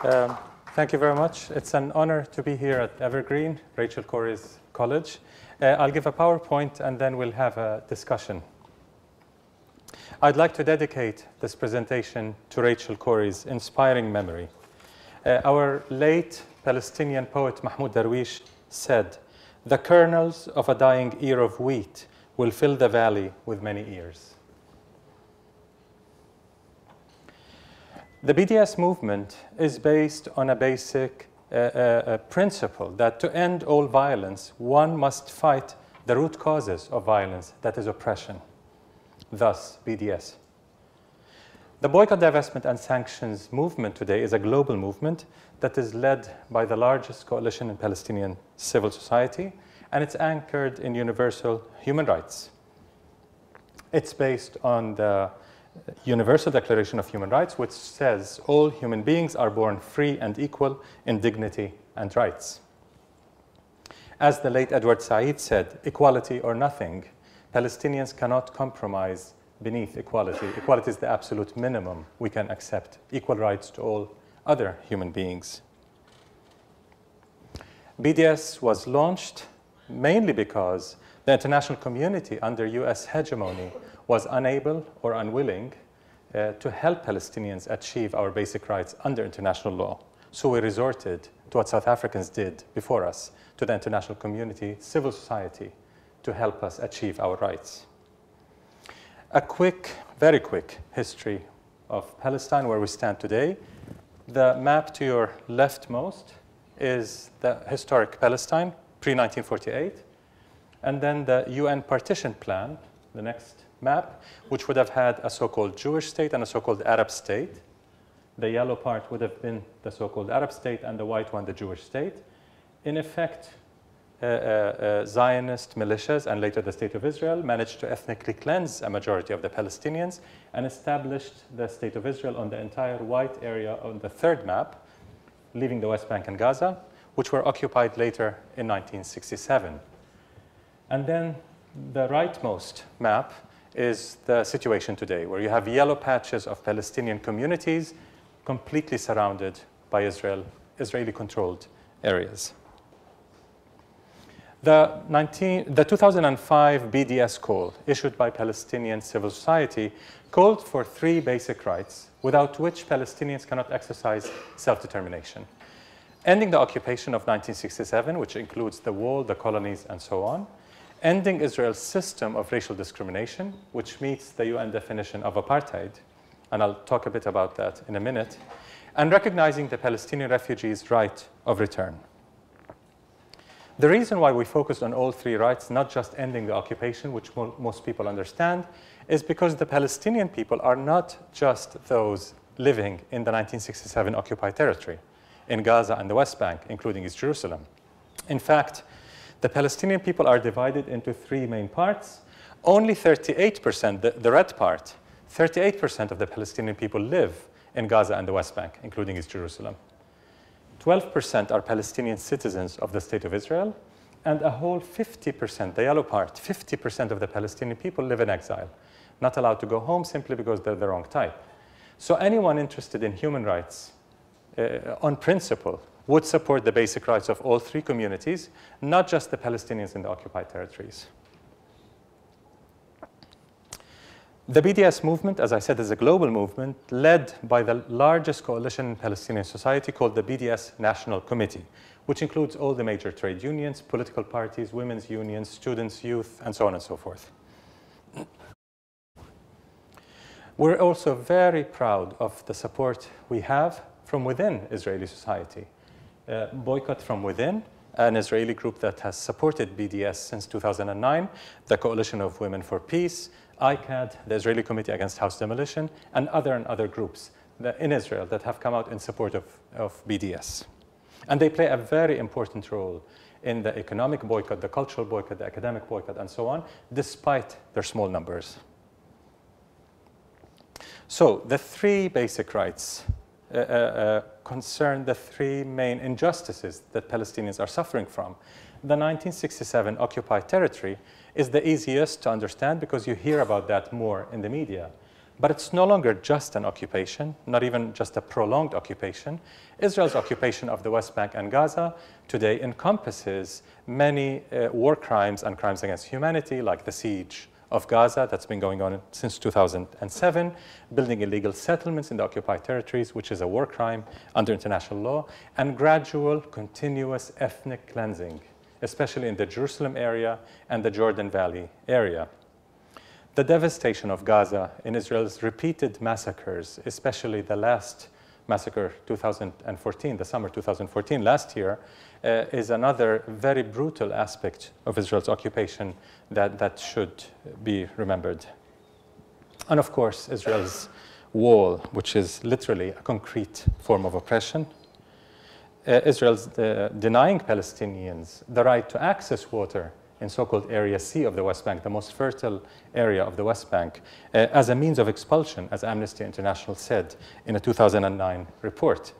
Thank you very much. It's an honor to be here at Evergreen, Rachel Corrie's college. I'll give a PowerPoint and then we'll have a discussion. I'd like to dedicate this presentation to Rachel Corrie's inspiring memory. Our late Palestinian poet Mahmoud Darwish said, "The kernels of a dying ear of wheat will fill the valley with many ears." The BDS movement is based on a basic principle that to end all violence, one must fight the root causes of violence, that is oppression. Thus, BDS. The Boycott, Divestment, and Sanctions movement today is a global movement that is led by the largest coalition in Palestinian civil society, and it's anchored in universal human rights. It's based on the Universal Declaration of Human Rights, which says all human beings are born free and equal in dignity and rights. As the late Edward Said said, equality or nothing. Palestinians cannot compromise beneath equality. Equality is the absolute minimum we can accept. Equal rights to all other human beings. BDS was launched mainly because the international community under US hegemony was unable or unwilling to help Palestinians achieve our basic rights under international law. So we resorted to what South Africans did before us, to the international community, civil society, to help us achieve our rights. A quick, very quick history of Palestine, where we stand today. The map to your leftmost is the historic Palestine, pre-1948, and then the UN partition plan, the next map, which would have had a so-called Jewish state and a so-called Arab state. The yellow part would have been the so-called Arab state and the white one, the Jewish state. In effect, Zionist militias and later the State of Israel managed to ethnically cleanse a majority of the Palestinians and established the State of Israel on the entire white area on the third map, leaving the West Bank and Gaza, which were occupied later in 1967. And then the rightmost map is the situation today, where you have yellow patches of Palestinian communities completely surrounded by Israeli-controlled areas. The 2005 BDS call, issued by Palestinian civil society, called for 3 basic rights, without which Palestinians cannot exercise self-determination. Ending the occupation of 1967, which includes the wall, the colonies, and so on. Ending Israel's system of racial discrimination, which meets the UN definition of apartheid, and I'll talk a bit about that in a minute, and recognizing the Palestinian refugees' right of return. The reason why we focused on all 3 rights, not just ending the occupation, which most people understand, is because the Palestinian people are not just those living in the 1967 occupied territory, in Gaza and the West Bank, including East Jerusalem. In fact, the Palestinian people are divided into 3 main parts. Only 38%, the red part, 38% of the Palestinian people live in Gaza and the West Bank, including East Jerusalem. 12% are Palestinian citizens of the State of Israel, and a whole 50%, the yellow part, 50% of the Palestinian people live in exile, not allowed to go home simply because they're the wrong type. So anyone interested in human rights, on principle, would support the basic rights of all 3 communities, not just the Palestinians in the occupied territories. The BDS movement, as I said, is a global movement led by the largest coalition in Palestinian society called the BDS National Committee, which includes all the major trade unions, political parties, women's unions, students, youth, and so on and so forth. We're also very proud of the support we have from within Israeli society. Boycott from Within, an Israeli group that has supported BDS since 2009, the Coalition of Women for Peace, ICAD, the Israeli Committee Against House Demolition, and other groups in Israel that have come out in support of BDS. And they play a very important role in the economic boycott, the cultural boycott, the academic boycott, and so on, despite their small numbers. So the 3 basic rights concern the 3 main injustices that Palestinians are suffering from. The 1967 occupied territory is the easiest to understand because you hear about that more in the media. But it's no longer just an occupation, not even just a prolonged occupation. Israel's occupation of the West Bank and Gaza today encompasses many war crimes and crimes against humanity, like the siege of Gaza that's been going on since 2007, building illegal settlements in the occupied territories, which is a war crime under international law, and gradual, continuous ethnic cleansing, especially in the Jerusalem area and the Jordan Valley area. The devastation of Gaza in Israel's repeated massacres, especially the last massacre, 2014, the summer 2014, last year, is another very brutal aspect of Israel's occupation that should be remembered. And of course, Israel's wall, which is literally a concrete form of oppression. Israel's denying Palestinians the right to access water in so-called Area C of the West Bank, the most fertile area of the West Bank, as a means of expulsion, as Amnesty International said in a 2009 report.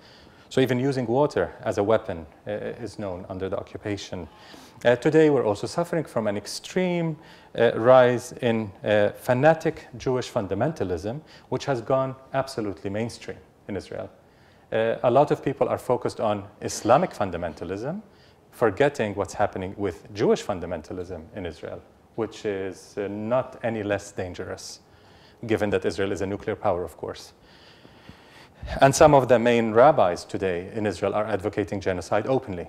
So even using water as a weapon is known under the occupation. Today, we're also suffering from an extreme rise in fanatic Jewish fundamentalism, which has gone absolutely mainstream in Israel. A lot of people are focused on Islamic fundamentalism, forgetting what's happening with Jewish fundamentalism in Israel, which is not any less dangerous, given that Israel is a nuclear power, of course. And some of the main rabbis today in Israel are advocating genocide openly.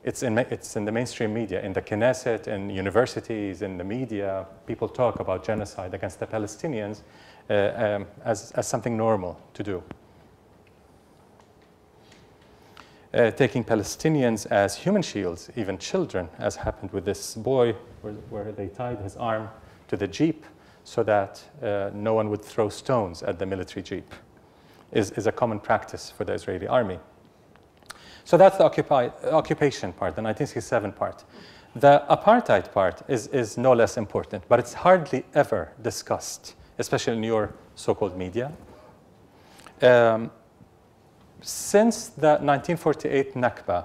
It's in the mainstream media, in the Knesset, in universities, in the media. People talk about genocide against the Palestinians as something normal to do. Taking Palestinians as human shields, even children, as happened with this boy, where they tied his arm to the jeep so that no one would throw stones at the military jeep, is a common practice for the Israeli army. So that's the occupation part, the 1967 part. The apartheid part is no less important, but it's hardly ever discussed, especially in your so-called media. Since the 1948 Nakba,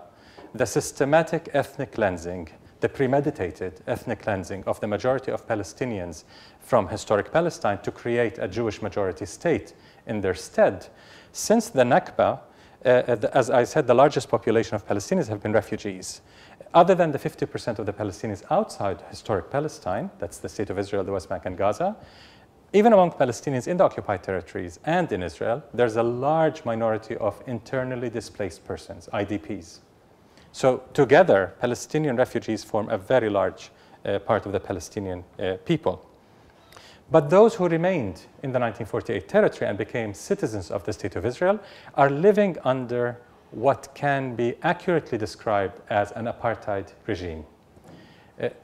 the systematic ethnic cleansing, the premeditated ethnic cleansing of the majority of Palestinians from historic Palestine to create a Jewish majority state in their stead, since the Nakba, as I said, the largest population of Palestinians have been refugees. Other than the 50% of the Palestinians outside historic Palestine, that's the state of Israel, the West Bank, and Gaza, even among Palestinians in the occupied territories and in Israel, there's a large minority of internally displaced persons, IDPs. So together, Palestinian refugees form a very large part of the Palestinian people. But those who remained in the 1948 territory and became citizens of the State of Israel are living under what can be accurately described as an apartheid regime.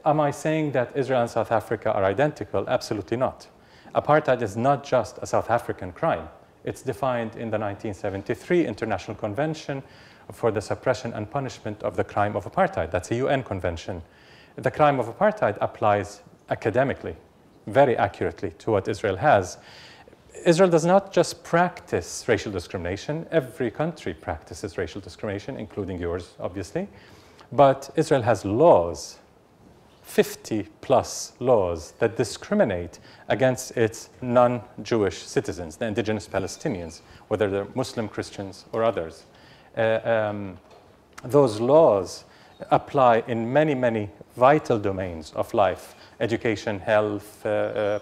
Am I saying that Israel and South Africa are identical? Absolutely not. Apartheid is not just a South African crime. It's defined in the 1973 International Convention for the Suppression and Punishment of the Crime of Apartheid. That's a UN convention. The crime of apartheid applies academically, very accurately to what Israel has. Israel does not just practice racial discrimination. Every country practices racial discrimination, including yours, obviously. But Israel has laws, 50+ laws that discriminate against its non-Jewish citizens, the indigenous Palestinians, whether they're Muslim, Christians, or others. Those laws apply in many, many vital domains of life: education, health,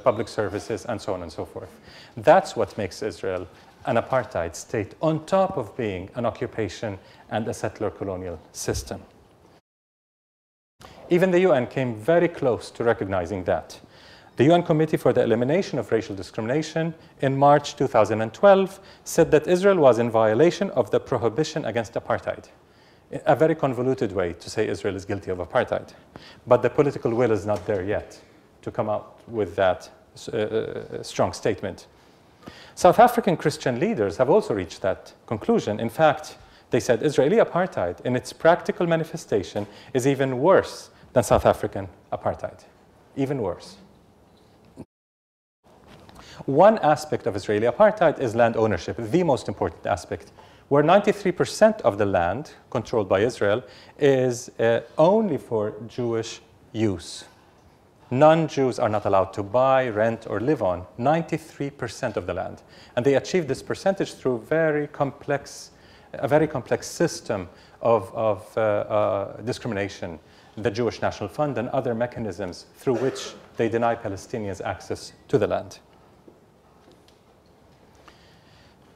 public services, and so on and so forth. That's what makes Israel an apartheid state, on top of being an occupation and a settler colonial system. Even the UN came very close to recognizing that. The UN Committee for the Elimination of Racial Discrimination in March 2012 said that Israel was in violation of the prohibition against apartheid. A very convoluted way to say Israel is guilty of apartheid. But the political will is not there yet to come out with that strong statement. South African Christian leaders have also reached that conclusion. In fact, they said Israeli apartheid in its practical manifestation is even worse than South African apartheid, even worse. One aspect of Israeli apartheid is land ownership, the most important aspect, where 93% of the land controlled by Israel is only for Jewish use. Non-Jews are not allowed to buy, rent, or live on 93% of the land. And they achieved this percentage through a very complex system of discrimination, the Jewish National Fund and other mechanisms through which they deny Palestinians access to the land.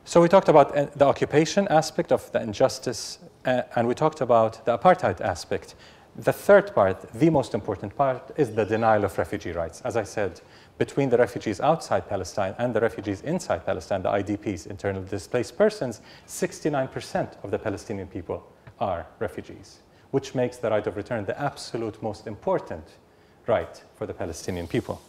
So we talked about the occupation aspect of the injustice, and we talked about the apartheid aspect. The third part, the most important part, is the denial of refugee rights. As I said, between the refugees outside Palestine and the refugees inside Palestine, the IDPs, internally displaced persons, 69% of the Palestinian people are refugees, which makes the right of return the absolute most important right for the Palestinian people.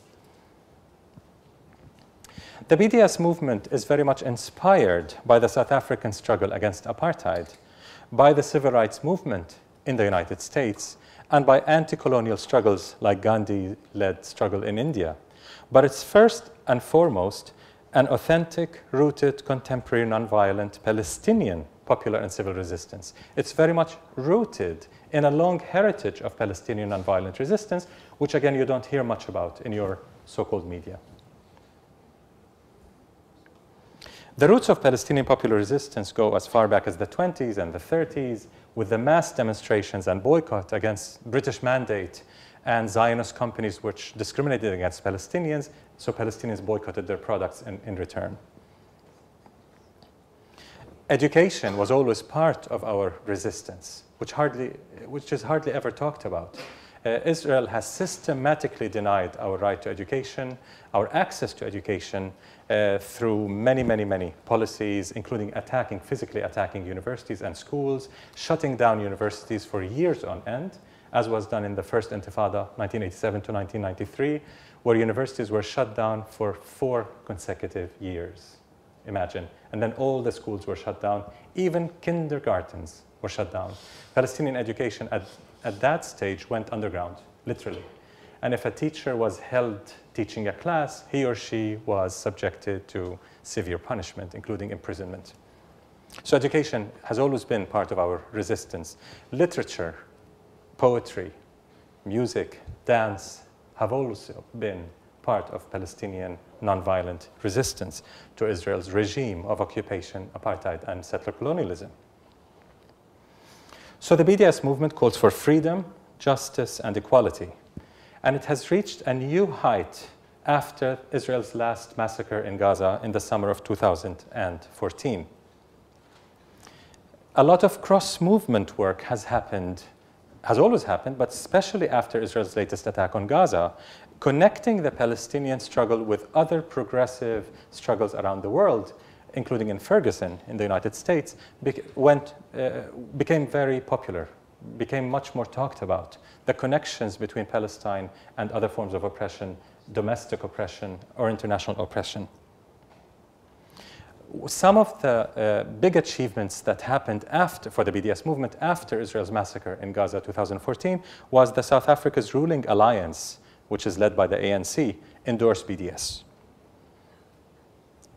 The BDS movement is very much inspired by the South African struggle against apartheid, by the civil rights movement in the United States, and by anti-colonial struggles like Gandhi-led struggle in India. But it's first and foremost an authentic, rooted, contemporary, nonviolent Palestinian popular and civil resistance. It's very much rooted in a long heritage of Palestinian nonviolent resistance, which again you don't hear much about in your so-called media. The roots of Palestinian popular resistance go as far back as the 20s and the 30s, with the mass demonstrations and boycott against British mandate and Zionist companies which discriminated against Palestinians, so Palestinians boycotted their products in return. Education was always part of our resistance, which is hardly ever talked about. Israel has systematically denied our right to education, our access to education, through many policies, including physically attacking universities and schools, shutting down universities for years on end, as was done in the first Intifada, 1987 to 1993, where universities were shut down for 4 consecutive years. Imagine. And then all the schools were shut down. Even kindergartens were shut down. Palestinian education at that stage went underground, literally. And if a teacher was held teaching a class, he or she was subjected to severe punishment, including imprisonment. So education has always been part of our resistance. Literature, poetry, music, dance have also been part of Palestinian nonviolent resistance to Israel's regime of occupation, apartheid, and settler colonialism. So the BDS movement calls for freedom, justice, and equality. And it has reached a new height after Israel's last massacre in Gaza in the summer of 2014. A lot of cross-movement work has always happened, but especially after Israel's latest attack on Gaza, connecting the Palestinian struggle with other progressive struggles around the world, including in Ferguson in the United States, became very popular, became much more talked about. The connections between Palestine and other forms of oppression, domestic oppression or international oppression. Some of the big achievements that happened for the BDS movement after Israel's massacre in Gaza 2014 was the South Africa's ruling alliance, which is led by the ANC, endorsed BDS.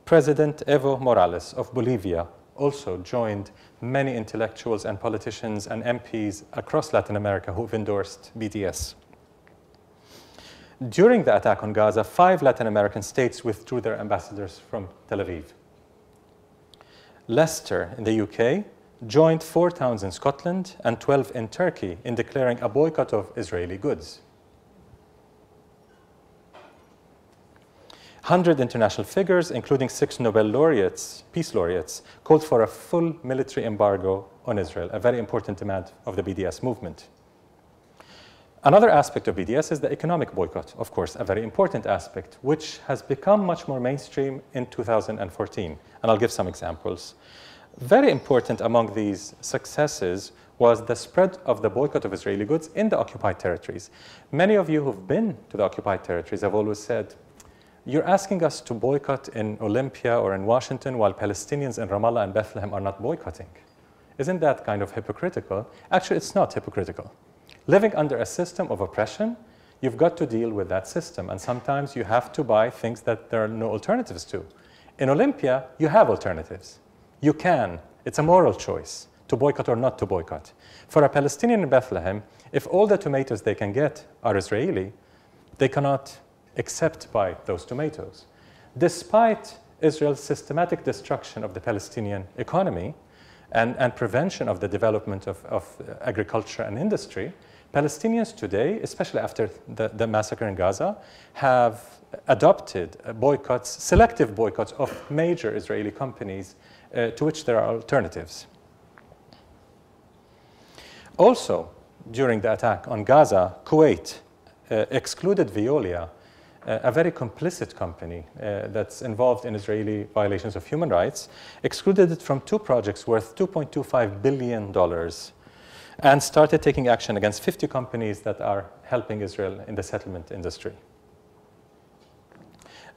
President Evo Morales of Bolivia also joined many intellectuals and politicians and MPs across Latin America who've endorsed BDS. During the attack on Gaza, 5 Latin American states withdrew their ambassadors from Tel Aviv. Leicester in the UK joined 4 towns in Scotland and 12 in Turkey in declaring a boycott of Israeli goods. 100 international figures, including 6 Nobel laureates, peace laureates, called for a full military embargo on Israel, a very important demand of the BDS movement. Another aspect of BDS is the economic boycott, of course, a very important aspect, which has become much more mainstream in 2014. And I'll give some examples. Very important among these successes was the spread of the boycott of Israeli goods in the occupied territories. Many of you who've been to the occupied territories have always said, you're asking us to boycott in Olympia or in Washington while Palestinians in Ramallah and Bethlehem are not boycotting. Isn't that kind of hypocritical? Actually, it's not hypocritical. Living under a system of oppression, you've got to deal with that system. And sometimes you have to buy things that there are no alternatives to. In Olympia, you have alternatives. You can. It's a moral choice to boycott or not to boycott. For a Palestinian in Bethlehem, if all the tomatoes they can get are Israeli, They cannot accept buy those tomatoes. Despite Israel's systematic destruction of the Palestinian economy and prevention of the development of agriculture and industry, Palestinians today, especially after the massacre in Gaza, have adopted boycotts, selective boycotts of major Israeli companies to which there are alternatives. Also, during the attack on Gaza, Kuwait excluded Veolia, a very complicit company that's involved in Israeli violations of human rights, excluded it from 2 projects worth $2.25 billion and started taking action against 50 companies that are helping Israel in the settlement industry.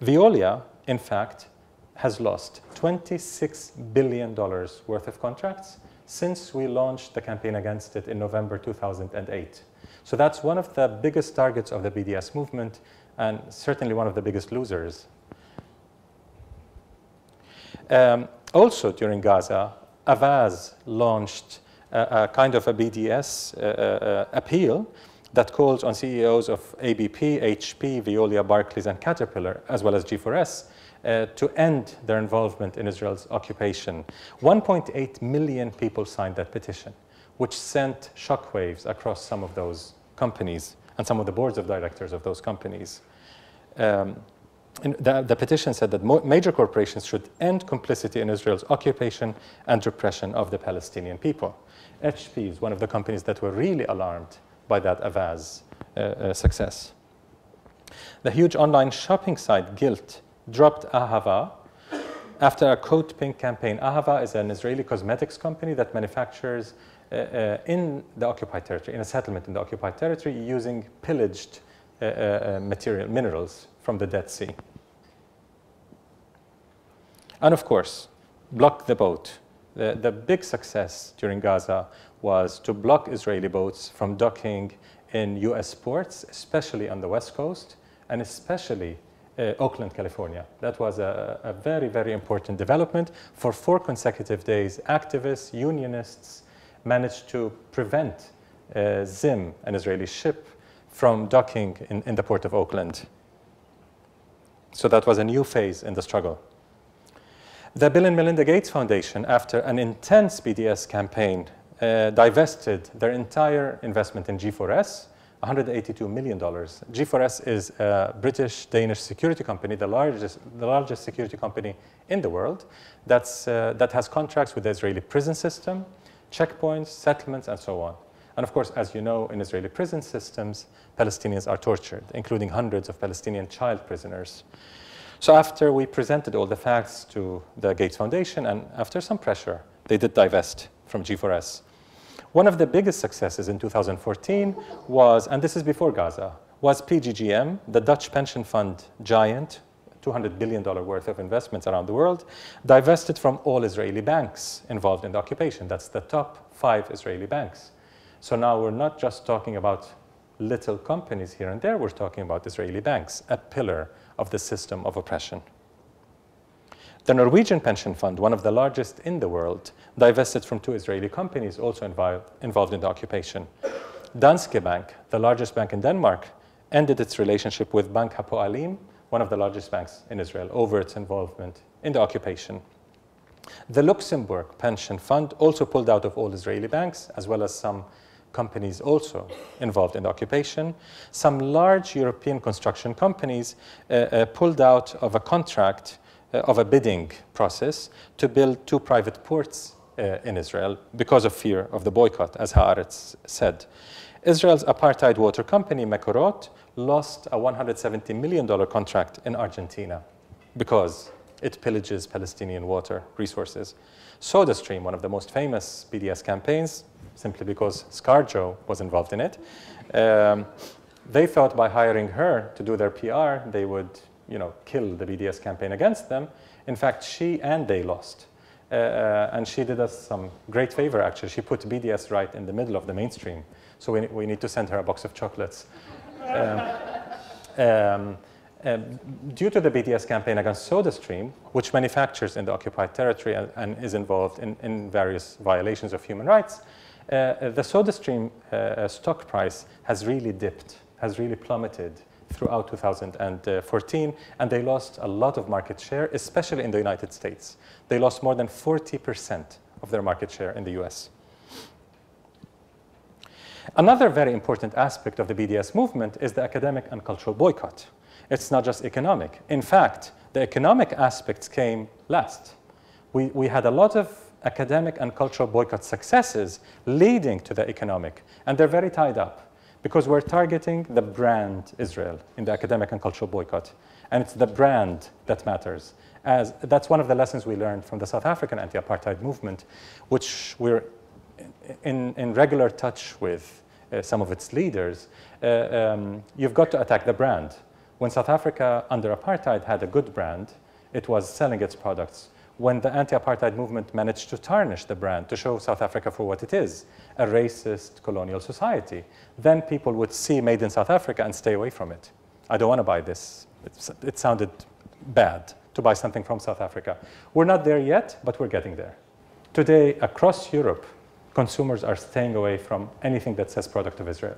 Veolia, in fact, has lost $26 billion worth of contracts since we launched the campaign against it in November 2008. So that's one of the biggest targets of the BDS movement and certainly one of the biggest losers. Also during Gaza, Avaz launched a kind of a BDS appeal that calls on CEOs of ABP, HP, Veolia, Barclays, and Caterpillar, as well as G4S, to end their involvement in Israel's occupation. 1.8 million people signed that petition, which sent shockwaves across some of those companies and some of the boards of directors of those companies. The petition said that major corporations should end complicity in Israel's occupation and repression of the Palestinian people. HP is one of the companies that were really alarmed by that Avaz success. The huge online shopping site Gilt dropped Ahava after a Code Pink campaign. Ahava is an Israeli cosmetics company that manufactures in the occupied territory, in a settlement in the occupied territory, using pillaged minerals from the Dead Sea. And of course, block the boat. The big success during Gaza was to block Israeli boats from docking in US ports, especially on the West Coast, and especially Oakland, California. That was a very, very important development. For 4 consecutive days, activists, unionists managed to prevent Zim, an Israeli ship, from docking in the port of Oakland. So that was a new phase in the struggle. The Bill and Melinda Gates Foundation, after an intense BDS campaign, divested their entire investment in G4S, $182 million. G4S is a British-Danish security company, the largest security company in the world, that has contracts with the Israeli prison system, checkpoints, settlements, and so on. And of course, as you know, in Israeli prison systems, Palestinians are tortured, including hundreds of Palestinian child prisoners. So after we presented all the facts to the Gates Foundation, and after some pressure, they did divest from G4S. One of the biggest successes in 2014 was, and this is before Gaza, was PGGM, the Dutch pension fund giant, $200 billion worth of investments around the world, divested from all Israeli banks involved in the occupation. That's the top 5 Israeli banks. So now we're not just talking about little companies here and there, we're talking about Israeli banks, a pillar of the system of oppression. The Norwegian pension fund, one of the largest in the world, divested from 2 Israeli companies also involved in the occupation. Danske Bank, the largest bank in Denmark, ended its relationship with Bank Hapoalim, one of the largest banks in Israel, over its involvement in the occupation. The Luxembourg pension fund also pulled out of all Israeli banks, as well as some companies also involved in the occupation. Some large European construction companies pulled out of a contract of a bidding process to build 2 private ports in Israel because of fear of the boycott, as Haaretz said. Israel's apartheid water company, Mekorot, lost a $170 million contract in Argentina because it pillages Palestinian water resources. SodaStream, one of the most famous BDS campaigns, simply because ScarJo was involved in it, they thought by hiring her to do their PR, they would kill the BDS campaign against them. In fact, they lost. And she did us some great favor, actually. She put BDS right in the middle of the mainstream. So we need to send her a box of chocolates. Due to the BDS campaign against SodaStream, which manufactures in the occupied territory and is involved in various violations of human rights, the SodaStream stock price has really dipped, has really plummeted throughout 2014, and they lost a lot of market share, especially in the United States. They lost more than 40% of their market share in the US. Another very important aspect of the BDS movement is the academic and cultural boycott. It's not just economic. In fact, the economic aspects came last. We had a lot of academic and cultural boycott successes leading to the economic, and they're very tied up because we're targeting the brand Israel in the academic and cultural boycott, and it's the brand that matters. That's one of the lessons we learned from the South African anti-apartheid movement, which we're in regular touch with some of its leaders. You've got to attack the brand. When South Africa under apartheid had a good brand, it was selling its products. When the anti-apartheid movement managed to tarnish the brand, to show South Africa for what it is, a racist colonial society, then people would see made in South Africa and stay away from it. I don't want to buy this. It sounded bad to buy something from South Africa. We're not there yet, but we're getting there. Today, across Europe, consumers are staying away from anything that says product of Israel.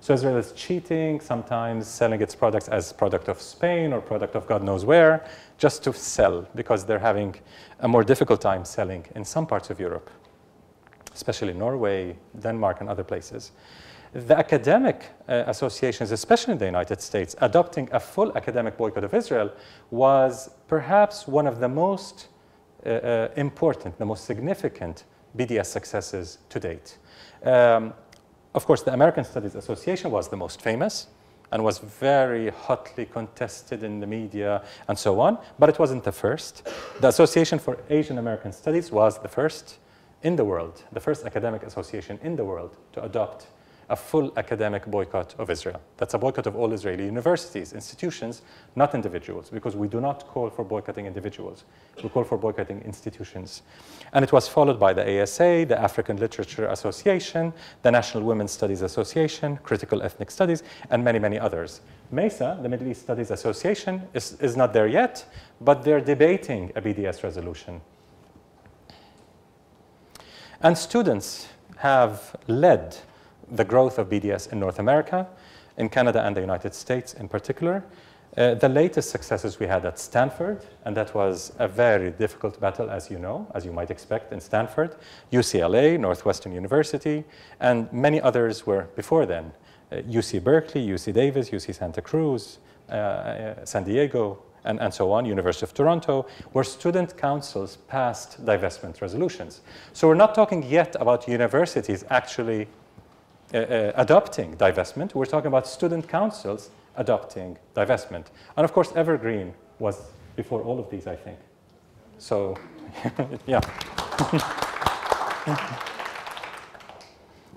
So Israel is cheating, sometimes selling its products as product of Spain or product of God knows where, just to sell, because they're having a more difficult time selling in some parts of Europe, especially Norway, Denmark, and other places. The academic associations, especially in the United States, adopting a full academic boycott of Israel was perhaps one of the most important, the most significant BDS successes to date. Of course, the American Studies Association was the most famous and was very hotly contested in the media and so on, but it wasn't the first. The Association for Asian American Studies was the first in the world, the first academic association in the world to adopt a full academic boycott of Israel. That's a boycott of all Israeli universities, institutions, not individuals, because we do not call for boycotting individuals. We call for boycotting institutions. And it was followed by the ASA, the African Literature Association, the National Women's Studies Association, Critical Ethnic Studies, and many, many others. MESA, the Middle East Studies Association, is not there yet, but they're debating a BDS resolution. And students have led the growth of BDS in North America, in Canada and the United States in particular. The latest successes we had at Stanford, and that was a very difficult battle, as you know, as you might expect in Stanford, UCLA, Northwestern University, and many others were before then. UC Berkeley, UC Davis, UC Santa Cruz, San Diego, and so on, University of Toronto, where student councils passed divestment resolutions. So we're not talking yet about universities actually adopting divestment. We're talking about student councils adopting divestment. And of course, Evergreen was before all of these, I think. So, yeah.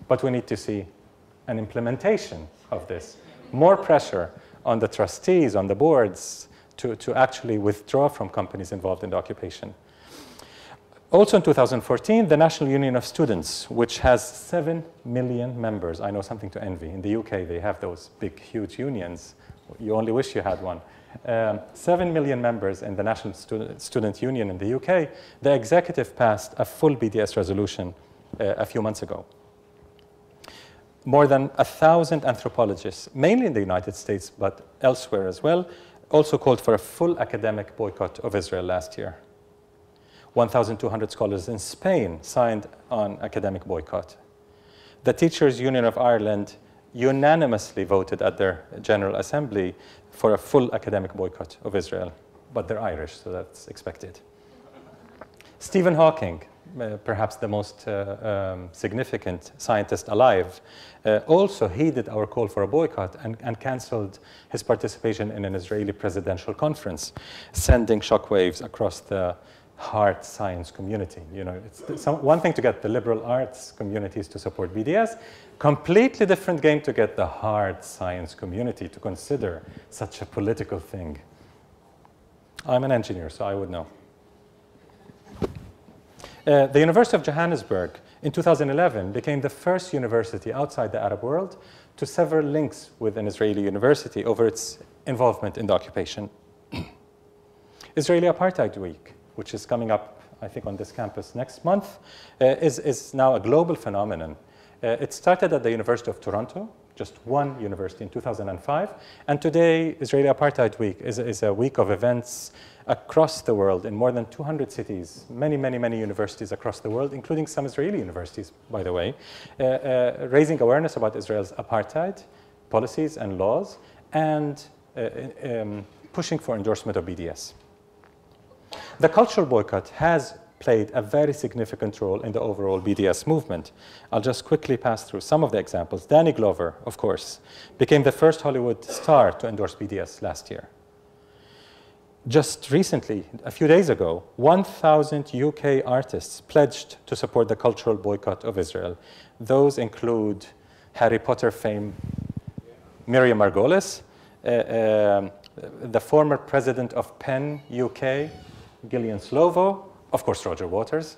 But we need to see an implementation of this. More pressure on the trustees, on the boards, to actually withdraw from companies involved in the occupation. Also in 2014, the National Union of Students, which has 7 million members. I know something to envy. In the UK, they have those big, huge unions. You only wish you had one. 7 million members in the National Student Union in the UK. The executive passed a full BDS resolution a few months ago. More than 1,000 anthropologists, mainly in the United States, but elsewhere as well, also called for a full academic boycott of Israel last year. 1,200 scholars in Spain signed on academic boycott. The Teachers Union of Ireland unanimously voted at their General Assembly for a full academic boycott of Israel, but they're Irish, so that's expected. Stephen Hawking, perhaps the most significant scientist alive, also heeded our call for a boycott and canceled his participation in an Israeli presidential conference, sending shockwaves across the hard science community. You know, it's one thing to get the liberal arts communities to support BDS, completely different game to get the hard science community to consider such a political thing. I'm an engineer, so I would know. The University of Johannesburg in 2011 became the first university outside the Arab world to sever links with an Israeli university over its involvement in the occupation. Israeli Apartheid Week, which is coming up, I think, on this campus next month, is now a global phenomenon. It started at the University of Toronto just one university in 2005. And today, Israeli Apartheid Week is a week of events across the world in more than 200 cities, many, many, many universities across the world, including some Israeli universities, by the way, raising awareness about Israel's apartheid policies and laws, and pushing for endorsement of BDS. The cultural boycott has played a very significant role in the overall BDS movement. I'll just quickly pass through some of the examples. Danny Glover, of course, became the first Hollywood star to endorse BDS last year. Just recently, a few days ago, 1,000 UK artists pledged to support the cultural boycott of Israel. Those include Harry Potter fame Miriam Margolyes, the former president of PEN UK, Gillian Slovo, of course Roger Waters,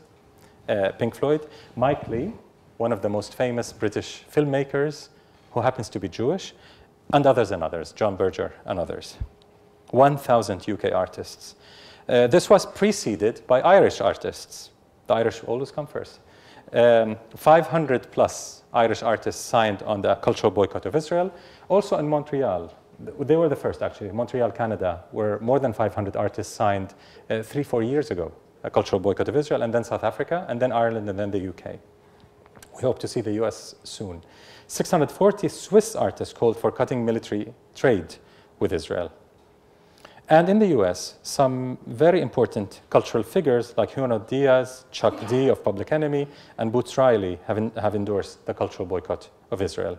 Pink Floyd, Mike Leigh, one of the most famous British filmmakers who happens to be Jewish, and others, John Berger and others. 1,000 UK artists. This was preceded by Irish artists. The Irish always come first. 500 plus Irish artists signed on the cultural boycott of Israel. Also in Montreal, they were the first actually, Montreal, Canada, where more than 500 artists signed 3-4 years ago, a cultural boycott of Israel, and then South Africa, and then Ireland, and then the UK. We hope to see the US soon. 640 Swiss artists called for cutting military trade with Israel. And in the US, some very important cultural figures like Junot Diaz, Chuck D of Public Enemy, and Boots Riley have endorsed the cultural boycott of Israel.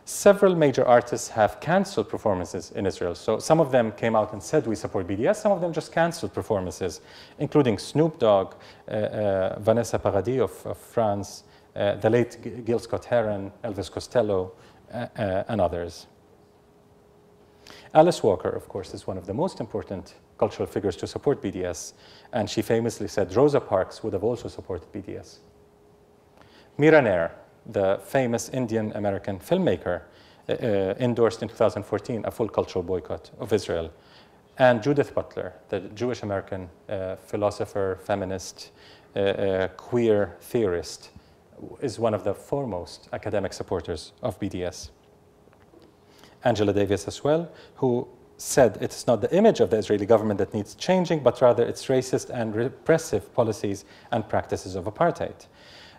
Several major artists have canceled performances in Israel. So some of them came out and said we support BDS, some of them just canceled performances, including Snoop Dogg, Vanessa Paradis of France, the late Gil Scott-Heron, Elvis Costello, and others. Alice Walker, of course, is one of the most important cultural figures to support BDS, and she famously said Rosa Parks would have also supported BDS. Mira Nair, the famous Indian-American filmmaker, endorsed in 2014 a full cultural boycott of Israel. And Judith Butler, the Jewish-American philosopher, feminist, queer theorist, is one of the foremost academic supporters of BDS. Angela Davis as well, who said it's not the image of the Israeli government that needs changing, but rather its racist and repressive policies and practices of apartheid.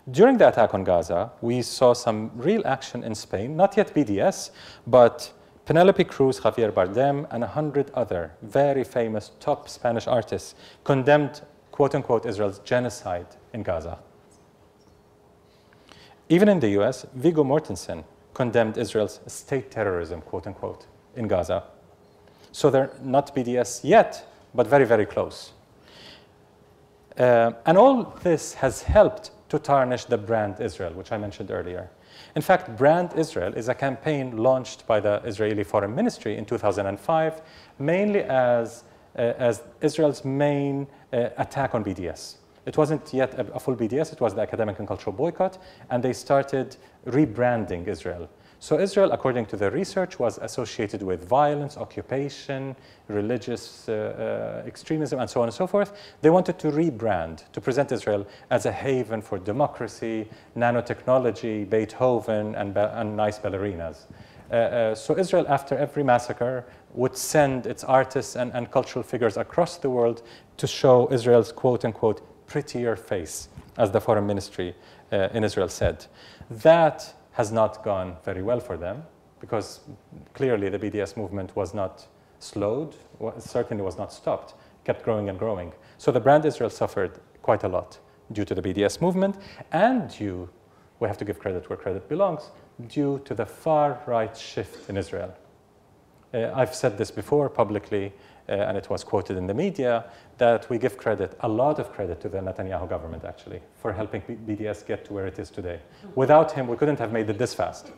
During the attack on Gaza, we saw some real action in Spain, not yet BDS, but Penelope Cruz, Javier Bardem, and 100 other very famous top Spanish artists condemned, quote-unquote, Israel's genocide in Gaza. Even in the US, Viggo Mortensen condemned Israel's state terrorism, quote-unquote, in Gaza. So they're not BDS yet, but very, very close. And all this has helped to tarnish the brand Israel, which I mentioned earlier. In fact, Brand Israel is a campaign launched by the Israeli Foreign Ministry in 2005, mainly as Israel's main attack on BDS. It wasn't yet a full BDS, it was the academic and cultural boycott, and they started rebranding Israel. So Israel, according to the research, was associated with violence, occupation, religious extremism, and so on and so forth. They wanted to rebrand, to present Israel as a haven for democracy, nanotechnology, Beethoven, and nice ballerinas. So Israel, after every massacre, would send its artists and cultural figures across the world to show Israel's quote-unquote prettier face, as the foreign ministry in Israel said. That has not gone very well for them, because clearly the BDS movement was not slowed, certainly was not stopped, kept growing and growing. So the brand Israel suffered quite a lot due to the BDS movement, and due, we have to give credit where credit belongs, due to the far-right shift in Israel. I've said this before publicly, and it was quoted in the media, that we give credit, a lot of credit, to the Netanyahu government, actually, for helping BDS get to where it is today. Without him, we couldn't have made it this fast.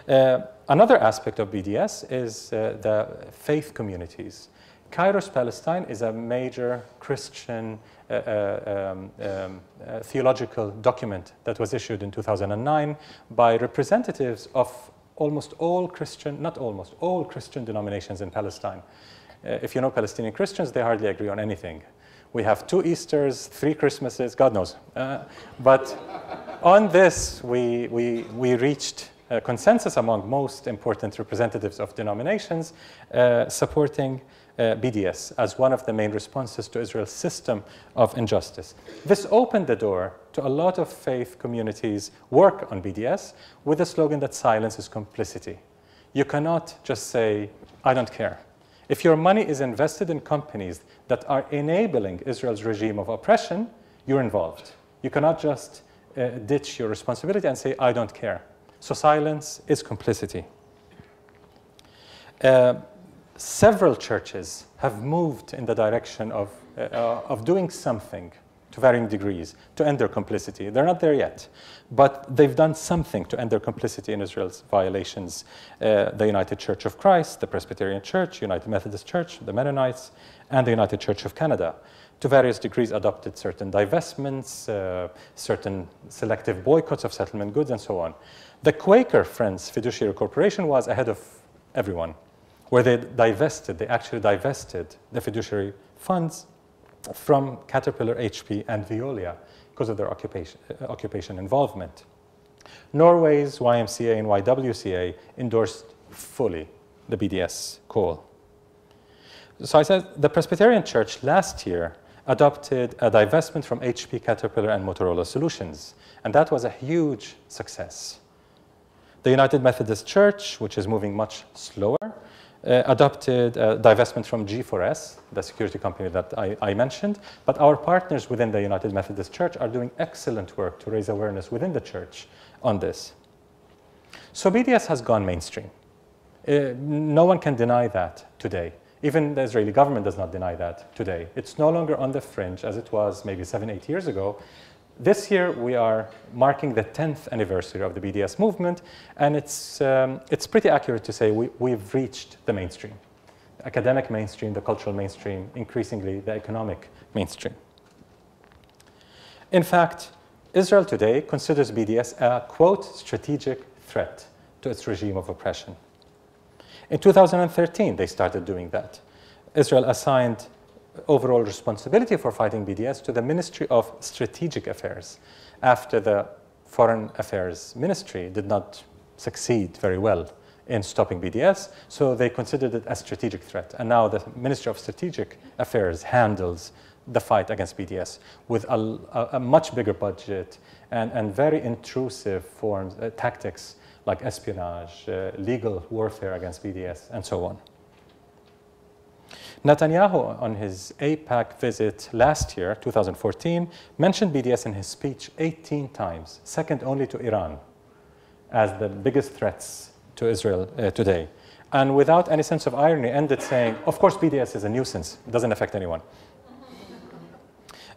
Another aspect of BDS is the faith communities. Kairos Palestine is a major Christian theological document that was issued in 2009 by representatives of almost all Christian, not almost, all Christian denominations in Palestine. If you know Palestinian Christians, they hardly agree on anything. We have 2 Easters, 3 Christmases, God knows. But On this, we reached a consensus among most important representatives of denominations supporting BDS as one of the main responses to Israel's system of injustice. This opened the door to a lot of faith communities work on BDS with the slogan that silence is complicity. You cannot just say, I don't care. If your money is invested in companies that are enabling Israel's regime of oppression, you're involved. You cannot just ditch your responsibility and say, I don't care. So silence is complicity. Several churches have moved in the direction of doing something to varying degrees to end their complicity. They're not there yet, but they've done something to end their complicity in Israel's violations. The United Church of Christ, the Presbyterian Church, United Methodist Church, the Mennonites, and the United Church of Canada, to various degrees adopted certain divestments, certain selective boycotts of settlement goods, and so on. The Quaker Friends Fiduciary Corporation was ahead of everyone, where they actually divested the fiduciary funds from Caterpillar, HP, and Veolia because of their occupation involvement. Norway's YMCA and YWCA endorsed fully the BDS call. So I said the Presbyterian Church last year adopted a divestment from HP, Caterpillar, and Motorola Solutions, and that was a huge success. The United Methodist Church, which is moving much slower, adopted a divestment from G4S, the security company that I mentioned, but our partners within the United Methodist Church are doing excellent work to raise awareness within the church on this. So BDS has gone mainstream. No one can deny that today. Even the Israeli government does not deny that today. It's no longer on the fringe as it was maybe 7, 8 years ago. This year, we are marking the 10th anniversary of the BDS movement, and it's pretty accurate to say we've reached the mainstream, the academic mainstream, the cultural mainstream, increasingly the economic mainstream. In fact, Israel today considers BDS a, quote, strategic threat to its regime of oppression. In 2013, they started doing that. Israel assigned overall responsibility for fighting BDS to the Ministry of Strategic Affairs after the Foreign Affairs Ministry did not succeed very well in stopping BDS, so they considered it a strategic threat. And now the Ministry of Strategic Affairs handles the fight against BDS with a much bigger budget and very intrusive forms, tactics like espionage, legal warfare against BDS, and so on. Netanyahu, on his AIPAC visit last year, 2014, mentioned BDS in his speech 18 times, second only to Iran, as the biggest threats to Israel today. And without any sense of irony, ended saying, of course BDS is a nuisance, it doesn't affect anyone.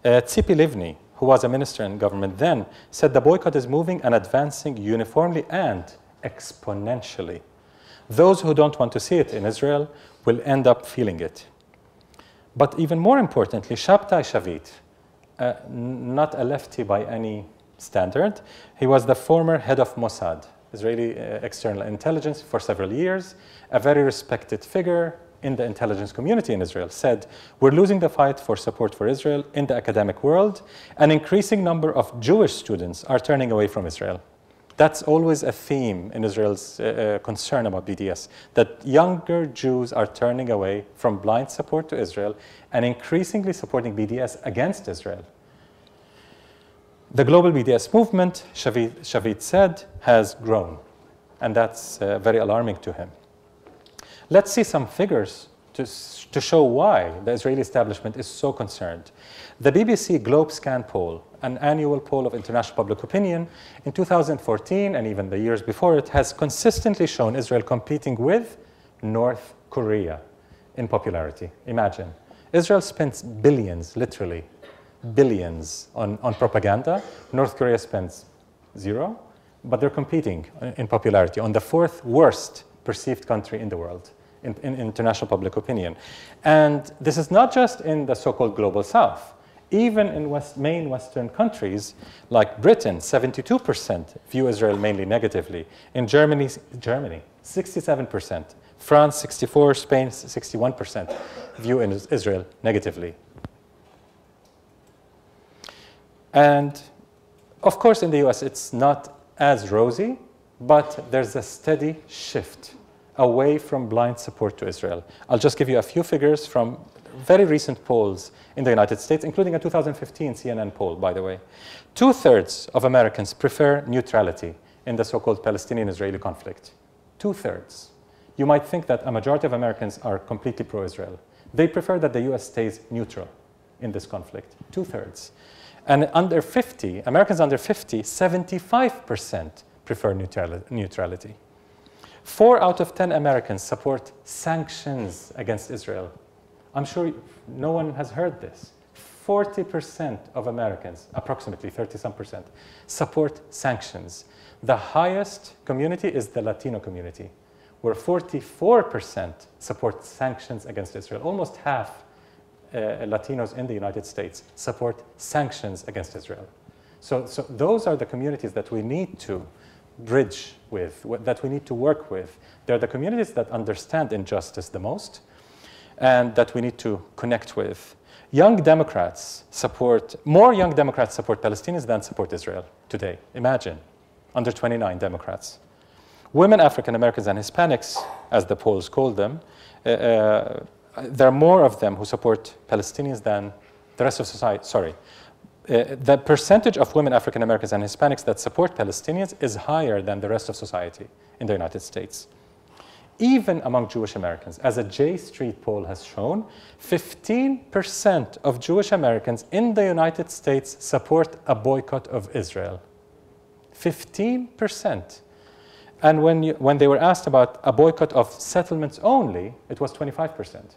Tzipi Livni, who was a minister in government then, said the boycott is moving and advancing uniformly and exponentially. Those who don't want to see it in Israel will end up feeling it. But even more importantly, Shabtai Shavit, not a lefty by any standard, he was the former head of Mossad, Israeli external intelligence, for several years, a very respected figure in the intelligence community in Israel, said, we're losing the fight for support for Israel in the academic world. An increasing number of Jewish students are turning away from Israel. That's always a theme in Israel's concern about BDS, that younger Jews are turning away from blind support to Israel and increasingly supporting BDS against Israel. The global BDS movement, Shavit said, has grown, and that's very alarming to him. Let's see some figures to show why the Israeli establishment is so concerned. The BBC GlobeScan poll, an annual poll of international public opinion, in 2014 and even the years before it, has consistently shown Israel competing with North Korea in popularity. Imagine. Israel spends billions, literally, billions on propaganda. North Korea spends zero, but they're competing in popularity on the 4th worst perceived country in the world in international public opinion. And this is not just in the so-called global south. Even in main Western countries like Britain, 72% view Israel mainly negatively. In Germany, 67%. France, 64%, Spain, 61% view Israel negatively. And Of course, in the US, it's not as rosy, but there's a steady shift away from blind support to Israel. I'll just give you a few figures from very recent polls in the United States, including a 2015 CNN poll, by the way. 2/3 of Americans prefer neutrality in the so-called Palestinian-Israeli conflict. 2/3. You might think that a majority of Americans are completely pro-Israel. They prefer that the US stays neutral in this conflict. 2/3. And under 50, Americans under 50, 75% prefer neutrality. 4 out of 10 Americans support sanctions against Israel. I'm sure no one has heard this. 40% of Americans, approximately 30-some%, support sanctions. The highest community is the Latino community, where 44% support sanctions against Israel. Almost half Latinos in the United States support sanctions against Israel. So those are the communities that we need to bridge with, that we need to work with. They're the communities that understand injustice the most and that we need to connect with. More young Democrats support Palestinians than support Israel today. Imagine, under 29 Democrats. Women, African Americans, and Hispanics, as the polls call them, there are more of them who support Palestinians than the rest of society. Sorry. The percentage of women, African Americans, and Hispanics that support Palestinians is higher than the rest of society in the United States. Even among Jewish Americans, as a J Street poll has shown, 15% of Jewish Americans in the United States support a boycott of Israel. 15%. And when they were asked about a boycott of settlements only, it was 25%.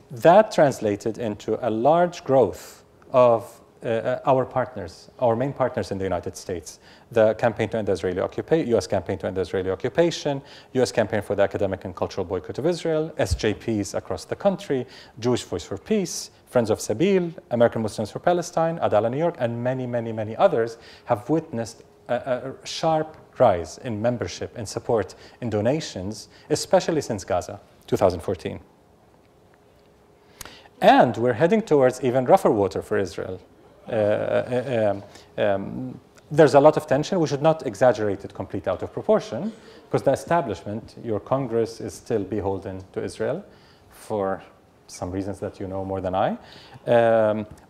That translated into a large growth of our partners, our main partners in the United States, the Campaign to End the Israeli Occupation, U.S. Campaign to End the Israeli Occupation, U.S. Campaign for the Academic and Cultural Boycott of Israel, SJPs across the country, Jewish Voice for Peace, Friends of Sabil, American Muslims for Palestine, Adala New York, and many, many, many others have witnessed a sharp rise in membership, in support, in donations, especially since Gaza, 2014. And we're heading towards even rougher water for Israel. There's a lot of tension. We should not exaggerate it completely out of proportion, because the establishment, your Congress, is still beholden to Israel for some reasons that you know more than I.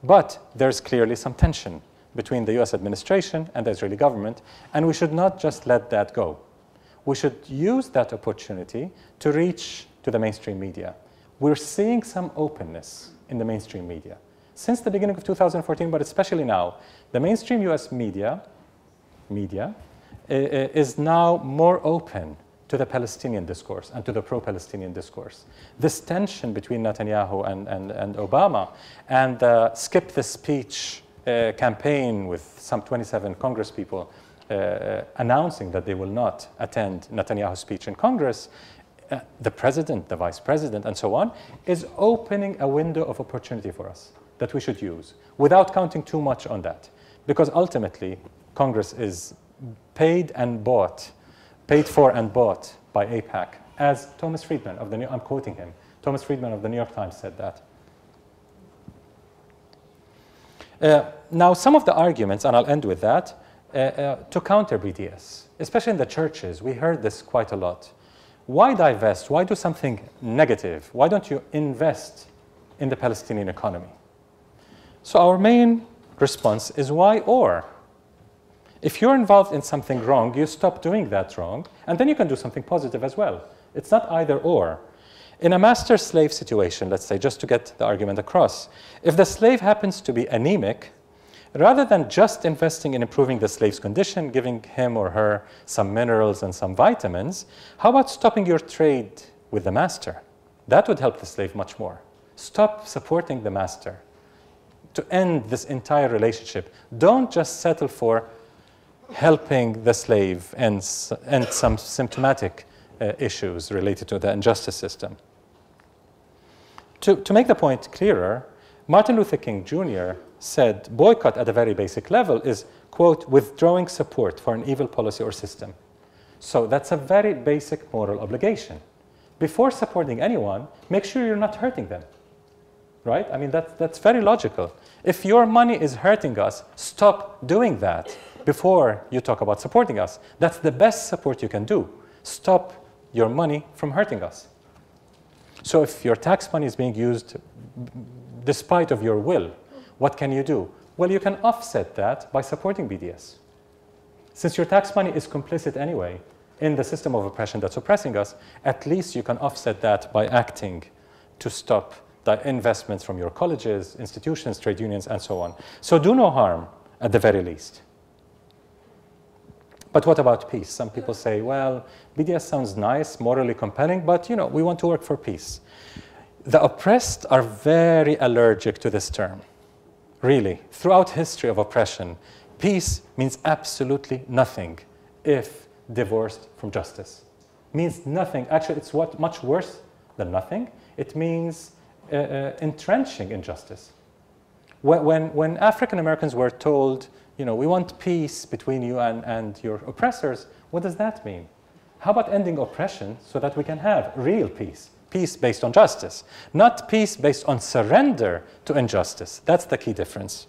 But there's clearly some tension between the US administration and the Israeli government, and we should not just let that go. We should use that opportunity to reach to the mainstream media. We're seeing some openness in the mainstream media. Since the beginning of 2014, but especially now, the mainstream US media is now more open to the Palestinian discourse and to the pro-Palestinian discourse. This tension between Netanyahu and Obama and the Skip the Speech campaign with some 27 Congress people announcing that they will not attend Netanyahu's speech in Congress, the president, the vice president, and so on, is opening a window of opportunity for us that we should use without counting too much on that. Because ultimately, Congress is paid for and bought by AIPAC, as Thomas Friedman of I'm quoting him, Thomas Friedman of the New York Times said that. Now, some of the arguments, and I'll end with that, to counter BDS, especially in the churches, we heard this quite a lot. Why divest? Why do something negative? Why don't you invest in the Palestinian economy? So our main response is why or? If you're involved in something wrong, you stop doing that wrong, and then you can do something positive as well. It's not either or. In a master-slave situation, let's say, just to get the argument across, if the slave happens to be anemic, rather than just investing in improving the slave's condition, giving him or her some minerals and some vitamins, how about stopping your trade with the master? That would help the slave much more. Stop supporting the master to end this entire relationship. Don't just settle for helping the slave and some symptomatic issues related to the injustice system. To make the point clearer, Martin Luther King Jr. said boycott at a very basic level is, quote, withdrawing support for an evil policy or system. So that's a very basic moral obligation. Before supporting anyone, make sure you're not hurting them. right? I mean, that's very logical. If your money is hurting us, stop doing that before you talk about supporting us. That's the best support you can do. Stop your money from hurting us. So if your tax money is being used despite of your will, what can you do? Well, you can offset that by supporting BDS. Since your tax money is complicit anyway in the system of oppression that's oppressing us, at least you can offset that by acting to stop the investments from your colleges, institutions, trade unions, and so on. So do no harm, at the very least. But what about peace? Some people say, well, BDS sounds nice, morally compelling, but we want to work for peace. The oppressed are very allergic to this term, really. Throughout history of oppression, peace means absolutely nothing if divorced from justice. Means nothing. Actually, it's much worse than nothing. It means entrenching injustice. When African Americans were told, we want peace between you and your oppressors, what does that mean? How about ending oppression so that we can have real peace? Peace based on justice, not peace based on surrender to injustice. That's the key difference.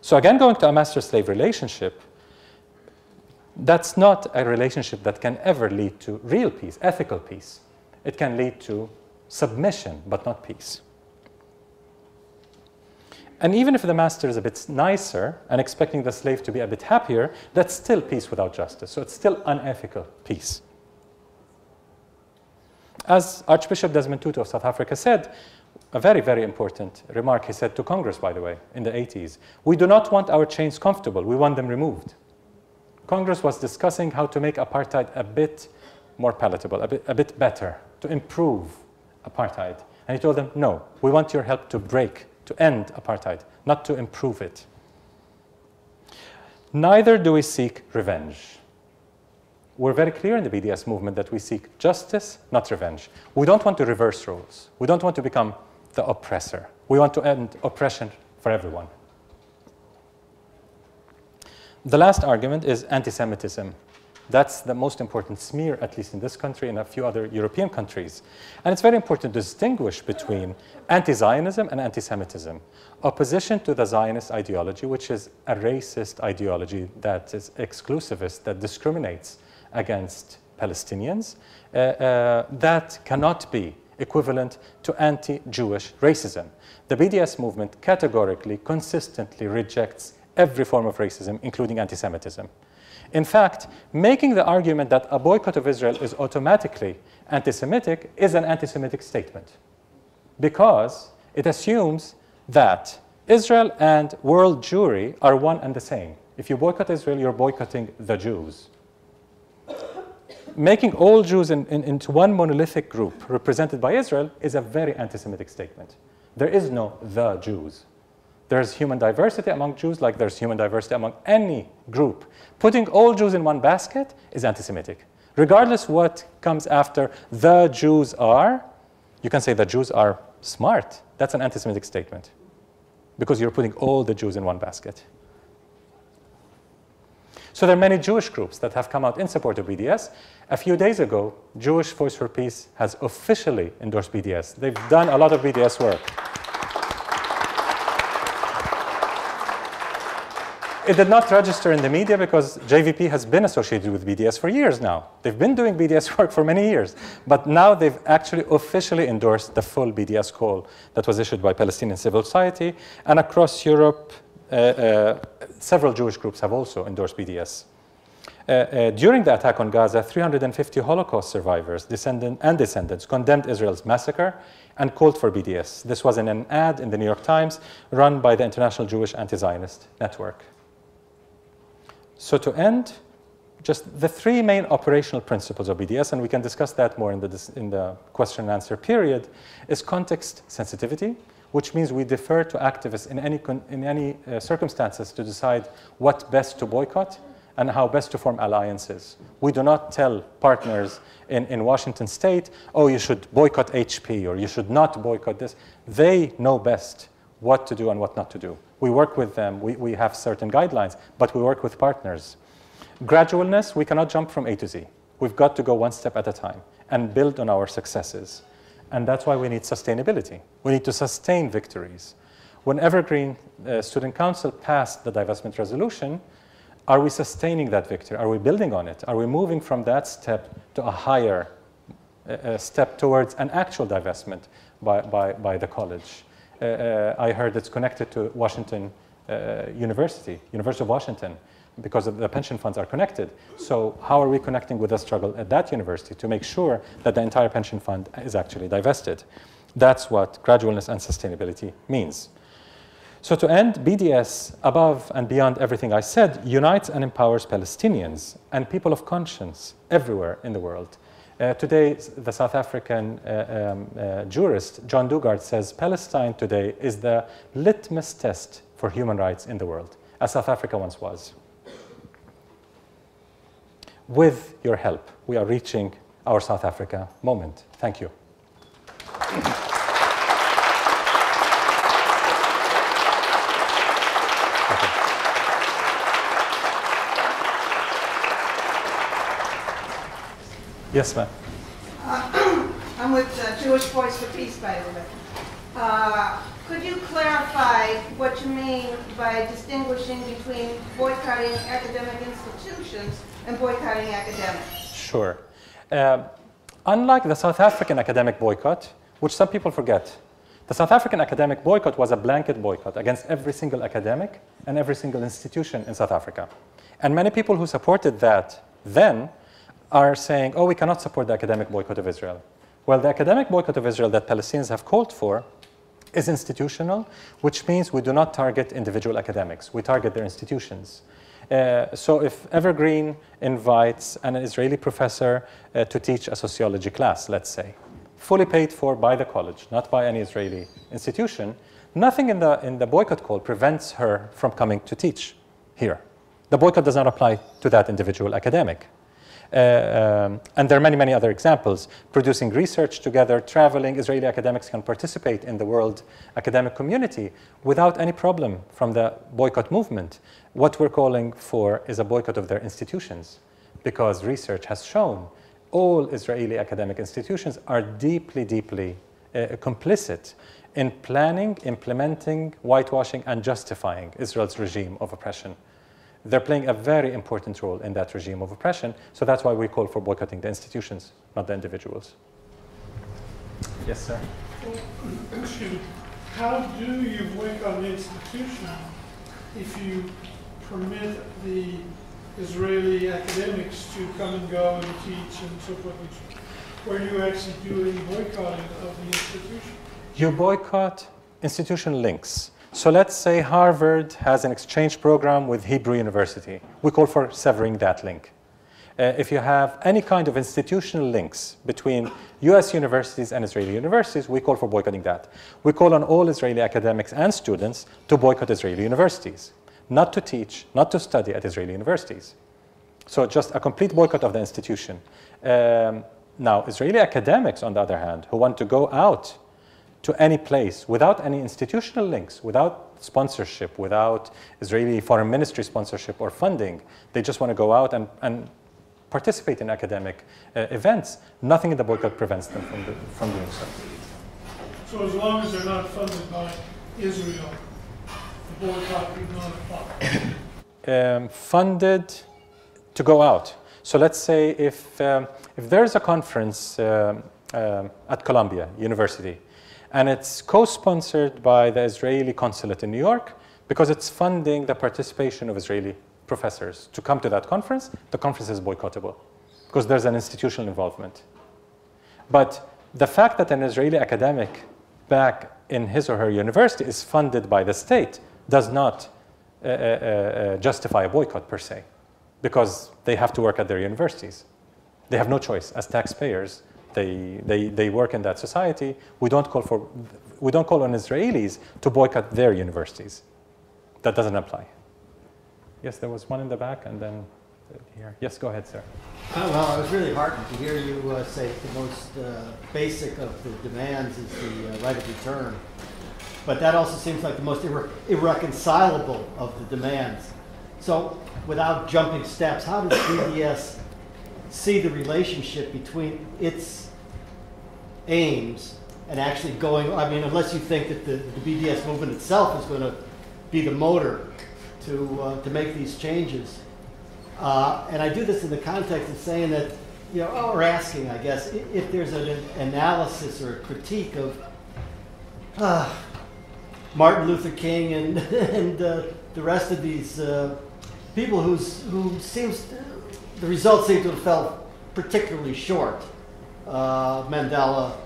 So again, going to a master-slave relationship, that's not a relationship that can ever lead to real peace, ethical peace. It can lead to submission, but not peace. And even if the master is a bit nicer and expecting the slave to be a bit happier, that's still peace without justice. So it's still unethical peace. As Archbishop Desmond Tutu of South Africa said, a very, very important remark he said to Congress, by the way, in the 80s, we do not want our chains comfortable, we want them removed. Congress was discussing how to make apartheid a bit more palatable, a bit better, to improve apartheid. And he told them, no, we want your help to end apartheid, not to improve it. Neither do we seek revenge. We're very clear in the BDS movement that we seek justice, not revenge. We don't want to reverse roles. We don't want to become the oppressor. We want to end oppression for everyone. The last argument is anti-Semitism. That's the most important smear, at least in this country and a few other European countries. And it's very important to distinguish between anti-Zionism and anti-Semitism. Opposition to the Zionist ideology, which is a racist ideology that is exclusivist, that discriminates against Palestinians, that cannot be equivalent to anti-Jewish racism. The BDS movement categorically, consistently rejects every form of racism, including anti-Semitism. In fact, making the argument that a boycott of Israel is automatically anti-Semitic is an anti-Semitic statement, because it assumes that Israel and world Jewry are one and the same. If you boycott Israel, you're boycotting the Jews. Making all Jews into one monolithic group represented by Israel is a very anti-Semitic statement. There is no the Jews. There's human diversity among Jews like there's human diversity among any group. Putting all Jews in one basket is anti-Semitic. Regardless what comes after the Jews are, you can say the Jews are smart. That's an anti-Semitic statement, because you're putting all the Jews in one basket. So there are many Jewish groups that have come out in support of BDS. A few days ago, Jewish Voice for Peace has officially endorsed BDS. They've done a lot of BDS work. It did not register in the media because JVP has been associated with BDS for years now. They've been doing BDS work for many years. But now they've actually officially endorsed the full BDS call that was issued by Palestinian civil society. And across Europe, several Jewish groups have also endorsed BDS. During the attack on Gaza, 350 Holocaust survivors and descendants condemned Israel's massacre and called for BDS. This was in an ad in the New York Times run by the International Jewish Anti-Zionist Network. So to end, just the three main operational principles of BDS, and we can discuss that more in the question and answer period, is context sensitivity, which means we defer to activists in any circumstances to decide what best to boycott and how best to form alliances. We do not tell partners in Washington State, oh, you should boycott HP or you should not boycott this. They know best what to do and what not to do. We work with them, we have certain guidelines, but we work with partners. Gradualness, we cannot jump from A to Z. We've got to go one step at a time and build on our successes. And that's why we need sustainability. We need to sustain victories. When Evergreen Student Council passed the divestment resolution, are we sustaining that victory? Are we building on it? Are we moving from that step to a higher step towards an actual divestment by the college? I heard it's connected to Washington University of Washington, because of the pension funds are connected. So how are we connecting with the struggle at that university to make sure that the entire pension fund is actually divested? That's what gradualness and sustainability means. So to end, BDS, above and beyond everything I said, unites and empowers Palestinians and people of conscience everywhere in the world. Today, the South African jurist John Dugard says Palestine today is the litmus test for human rights in the world, as South Africa once was. With your help, we are reaching our South Africa moment. Thank you. Yes, ma'am. I'm with Jewish Voice for Peace, by the way. Could you clarify what you mean by distinguishing between boycotting academic institutions and boycotting academics? Sure. Unlike the South African academic boycott, which some people forget, the South African academic boycott was a blanket boycott against every single academic and every single institution in South Africa. And many people who supported that then are saying, oh, we cannot support the academic boycott of Israel. Well, the academic boycott of Israel that Palestinians have called for is institutional, which means we do not target individual academics. We target their institutions. So if Evergreen invites an Israeli professor to teach a sociology class, let's say, fully paid for by the college, not by any Israeli institution, nothing in the boycott call prevents her from coming to teach here. The boycott does not apply to that individual academic. And there are many, many other examples. Producing research together, traveling, Israeli academics can participate in the world academic community without any problem from the boycott movement. What we're calling for is a boycott of their institutions, because research has shown all Israeli academic institutions are deeply, deeply complicit in planning, implementing, whitewashing, and justifying Israel's regime of oppression. They're playing a very important role in that regime of oppression, so that's why we call for boycotting the institutions, not the individuals. Yes, sir? Excuse me. How do you boycott an institution if you permit the Israeli academics to come and go and teach and so forth? Where do you actually do any boycotting of the institution? You boycott institution links. So let's say Harvard has an exchange program with Hebrew University. We call for severing that link. If you have any kind of institutional links between US universities and Israeli universities, we call for boycotting that. We call on all Israeli academics and students to boycott Israeli universities, not to teach, not to study at Israeli universities. So just a complete boycott of the institution. Now, Israeli academics, on the other hand, who want to go out to any place without any institutional links, without sponsorship, without Israeli foreign ministry sponsorship or funding, they just want to go out and participate in academic events, nothing in the boycott prevents them from doing so. So as long as they're not funded by Israel, the boycott would not apply? Funded to go out. So let's say if there's a conference at Columbia University, and it's co-sponsored by the Israeli consulate in New York because it's funding the participation of Israeli professors to come to that conference, the conference is boycottable because there's an institutional involvement. But the fact that an Israeli academic back in his or her university is funded by the state does not justify a boycott per se, because they have to work at their universities. They have no choice as taxpayers. They work in that society. We don't call on Israelis to boycott their universities. That doesn't apply. Yes, there was one in the back, and then here. Yes, go ahead, sir. Well, I was really heartened to hear you say the most basic of the demands is the right of return. But that also seems like the most irreconcilable of the demands. So, without jumping steps, how does BDS see the relationship between its aims and actually going, I mean, unless you think that the BDS movement itself is going to be the motor to make these changes. And I do this in the context of saying that, you know, or asking, I guess, if there's an analysis or a critique of Martin Luther King and the rest of these people who seems the results seem to have fell particularly short. Mandela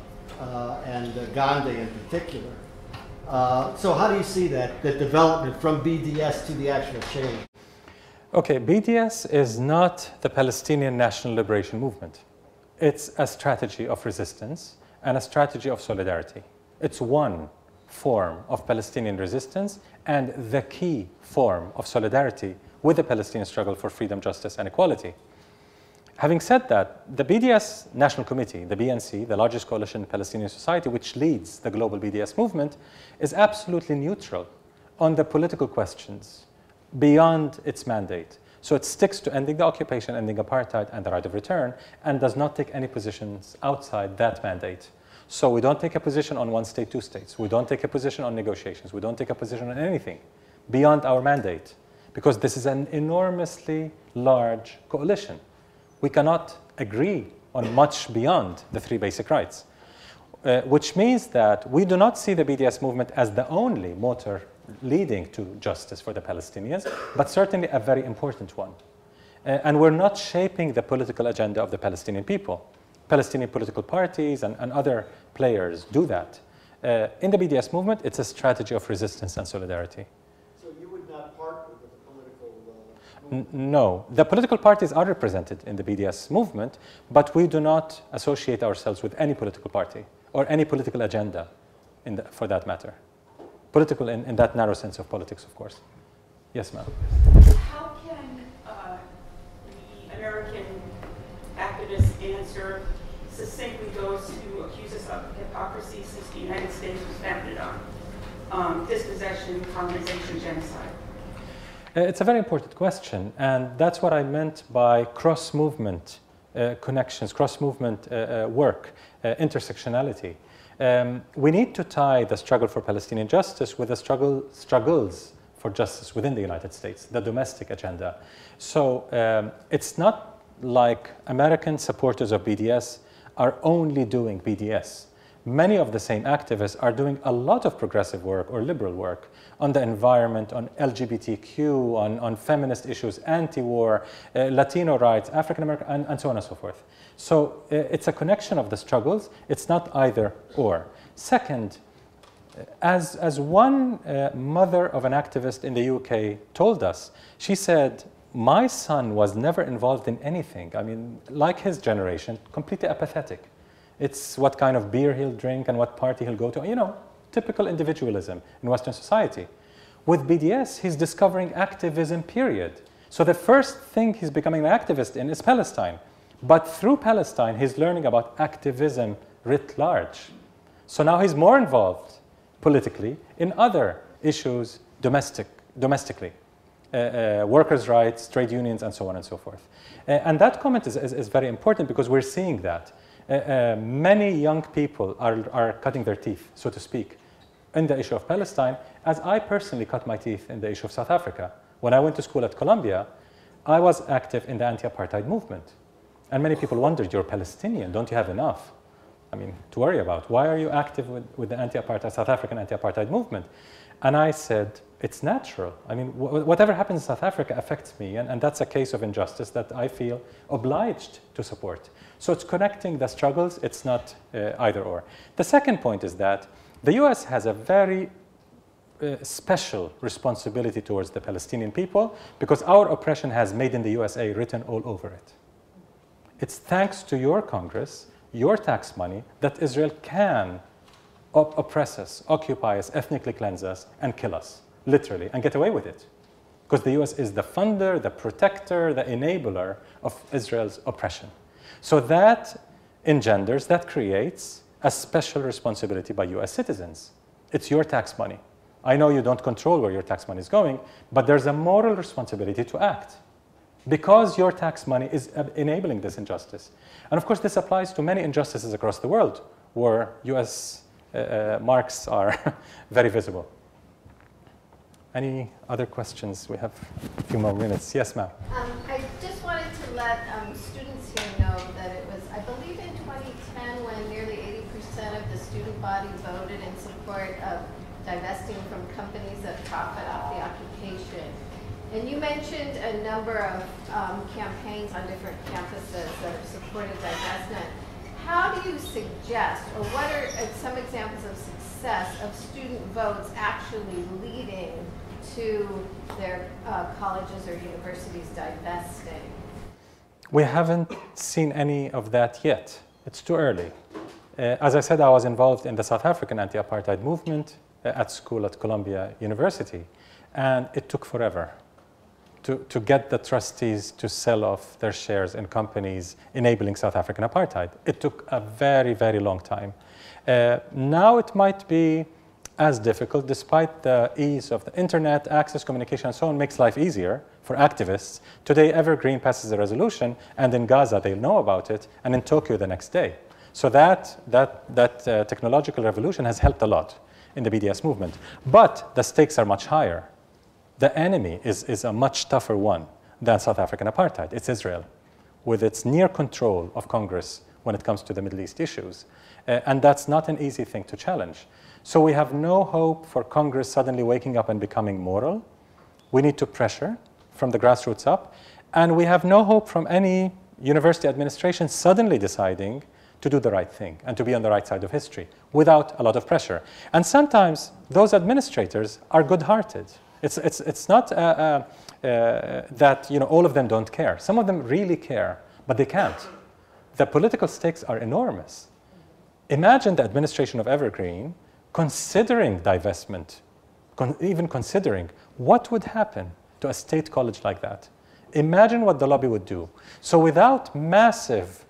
and Gandhi in particular. So how do you see that development from BDS to the actual change? Okay, BDS is not the Palestinian National Liberation Movement. It's a strategy of resistance and a strategy of solidarity. It's one form of Palestinian resistance and the key form of solidarity with the Palestinian struggle for freedom, justice, and equality. Having said that, the BDS National Committee, the BNC, the largest coalition in Palestinian society, which leads the global BDS movement, is absolutely neutral on the political questions beyond its mandate. So it sticks to ending the occupation, ending apartheid, and the right of return, and does not take any positions outside that mandate. So we don't take a position on one state, two states. We don't take a position on negotiations. We don't take a position on anything beyond our mandate, because this is an enormously large coalition. We cannot agree on much beyond the three basic rights, which means that we do not see the BDS movement as the only motor leading to justice for the Palestinians, but certainly a very important one. And we're not shaping the political agenda of the Palestinian people. Palestinian political parties and other players do that. In the BDS movement, it's a strategy of resistance and solidarity. So you would not partner with the political movement? No. The political parties are represented in the BDS movement, but we do not associate ourselves with any political party or any political agenda for that matter. Political in that narrow sense of politics, of course. Yes, ma'am. How can the American activists answer succinctly those who accuse us of hypocrisy since the United States was founded on dispossession, colonization, genocide? It's a very important question, and that's what I meant by cross-movement connections, cross-movement work, intersectionality. We need to tie the struggle for Palestinian justice with the struggles for justice within the United States, the domestic agenda. So it's not like American supporters of BDS are only doing BDS. Many of the same activists are doing a lot of progressive work or liberal work on the environment, on LGBTQ, on feminist issues, anti-war, Latino rights, African American, and so on and so forth. So it's a connection of the struggles. It's not either or. Second, as one mother of an activist in the UK told us, she said, my son was never involved in anything. I mean, like his generation, completely apathetic. It's what kind of beer he'll drink and what party he'll go to. You know, typical individualism in Western society. With BDS, he's discovering activism, period. So the first thing he's becoming an activist in is Palestine. But through Palestine, he's learning about activism writ large. So now he's more involved politically in other issues domestically. Workers' rights, trade unions, and so on and so forth. And that comment is very important because we're seeing that. Many young people are cutting their teeth, so to speak, in the issue of Palestine, as I personally cut my teeth in the issue of South Africa. When I went to school at Columbia, I was active in the anti-apartheid movement. And many people wondered, you're Palestinian, don't you have enough? I mean, to worry about. Why are you active with the anti-apartheid, South African anti-apartheid movement? And I said, it's natural. I mean, whatever happens in South Africa affects me, and that's a case of injustice that I feel obliged to support. So it's connecting the struggles, it's not either or. The second point is that the US has a very special responsibility towards the Palestinian people because our oppression has made in the USA written all over it. It's thanks to your Congress, your tax money, that Israel can oppress us, occupy us, ethnically cleanse us, and kill us, literally, and get away with it. Because the US is the funder, the protector, the enabler of Israel's oppression. So that engenders, that creates a special responsibility by US citizens. It's your tax money. I know you don't control where your tax money is going, but there's a moral responsibility to act because your tax money is enabling this injustice. And of course, this applies to many injustices across the world where US marks are very visible. Any other questions? We have a few more minutes. Yes, ma'am. I just wanted to let students here know that it was, I believe in 2010, when nearly 80% of the student body voted in support of divesting from companies that profit off the occupation. And you mentioned a number of campaigns on different campuses that have supported divestment. How do you suggest, or what are some examples of success of student votes actually leading to their colleges or universities divesting? We haven't seen any of that yet. It's too early. As I said, I was involved in the South African anti-apartheid movement at school at Columbia University, and it took forever to get the trustees to sell off their shares in companies enabling South African apartheid. It took a very, very long time. Now it might be as difficult, despite the ease of the internet, access, communication, and so on, makes life easier for activists. Today, Evergreen passes a resolution, and in Gaza, they know about it, and in Tokyo the next day. So that technological revolution has helped a lot in the BDS movement. But the stakes are much higher. The enemy is a much tougher one than South African apartheid. It's Israel, with its near control of Congress when it comes to the Middle East issues. And that's not an easy thing to challenge. So we have no hope for Congress suddenly waking up and becoming moral. We need to pressure from the grassroots up. And we have no hope from any university administration suddenly deciding to do the right thing and to be on the right side of history without a lot of pressure. And sometimes those administrators are good-hearted. It's not that all of them don't care. Some of them really care, but they can't. The political stakes are enormous. Imagine the administration of Evergreen considering divestment, even considering what would happen to a state college like that. Imagine what the lobby would do. So without massive